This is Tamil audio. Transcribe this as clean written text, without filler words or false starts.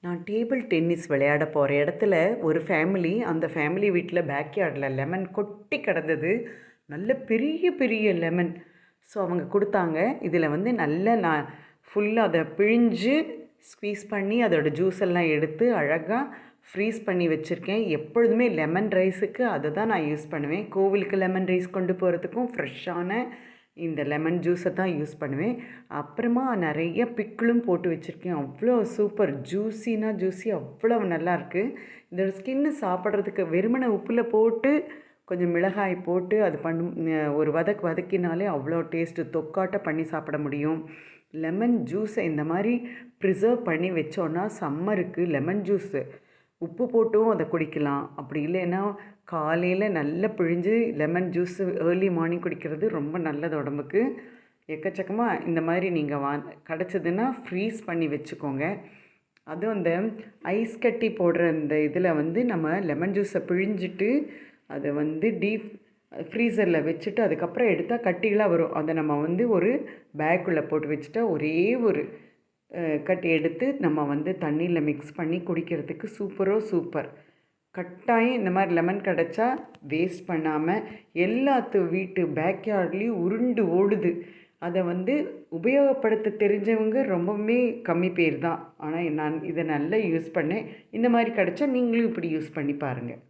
நான் டேபிள் டென்னிஸ் விளையாட போகிற இடத்துல ஒரு ஃபேமிலி, அந்த ஃபேமிலி வீட்டில் பேக்யார்டில் லெமன் கொட்டி கிடந்தது. நல்ல பெரிய பெரிய லெமன். ஸோ அவங்க கொடுத்தாங்க. இதில் வந்து நல்ல நான் ஃபுல்லாக அதை பிழிஞ்சு ஸ்க்வீஸ் பண்ணி அதோடய ஜூஸ் எல்லாம் எடுத்து அழகாக ஃப்ரீஸ் பண்ணி வச்சுருக்கேன். எப்பொழுதுமே லெமன் ரைஸுக்கு அதை தான் நான் யூஸ் பண்ணுவேன். கோவிலுக்கு லெமன் ரைஸ் கொண்டு போகிறதுக்கும் ஃப்ரெஷ்ஷான இந்த லெமன் ஜூஸை தான் யூஸ் பண்ணுவேன். அப்புறமா நிறைய பிக்கிளும் போட்டு வச்சுருக்கேன். அவ்வளோ சூப்பர் ஜூஸினா ஜூஸி அவ்வளோ நல்லாயிருக்கு. இதோட ஸ்கின்னு சாப்பிட்றதுக்கு வெறுமனை உப்பில் போட்டு கொஞ்சம் மிளகாய் போட்டு அது ஒரு வதக்கினாலே அவ்வளோ டேஸ்ட்டு, தொக்காட்ட பண்ணி சாப்பிட முடியும். லெமன் ஜூஸை இந்த மாதிரி ப்ரிசர்வ் பண்ணி வச்சோன்னா சம்மருக்கு லெமன் ஜூஸு உப்பு போட்டும் அதை குடிக்கலாம். அப்படி இல்லைன்னா காலையில் நல்லா பிழிஞ்சு லெமன் ஜூஸு ஏர்லி மார்னிங் குடிக்கிறது ரொம்ப நல்லது உடம்புக்கு. எக்கச்சக்கமாக இந்த மாதிரி நீங்கள் கிடச்சதுன்னா ஃப்ரீஸ் பண்ணி வச்சுக்கோங்க. அதுவும் அந்த ஐஸ் கட்டி போடுற இந்த இதில் வந்து நம்ம லெமன் ஜூஸை பிழிஞ்சிட்டு அதை வந்து டீப் ஃப்ரீசரில் வச்சுட்டு அதுக்கப்புறம் எடுத்தால் கட்டிகளாக வரும். அதை நம்ம வந்து ஒரு பேக்குள்ளே போட்டு வச்சுட்டா ஒரே ஒரு கட்டி எடுத்து நம்ம வந்து தண்ணியில் மிக்ஸ் பண்ணி குடிக்கிறதுக்கு சூப்பர். கட்டாயம் இந்த மாதிரி லெமன் கிடச்சா வேஸ்ட் பண்ணாமல் எல்லாத்து வீட்டு பேக்யார்ட்லேயும் உருண்டு ஓடுது. அதை வந்து உபயோகப்படுத்த தெரிஞ்சவங்க ரொம்பவுமே கம்மி பேர் தான். ஆனால் நான் இதை நல்லா யூஸ் பண்ணேன். இந்த மாதிரி கிடச்சா நீங்களும் இப்படி யூஸ் பண்ணி பாருங்கள்.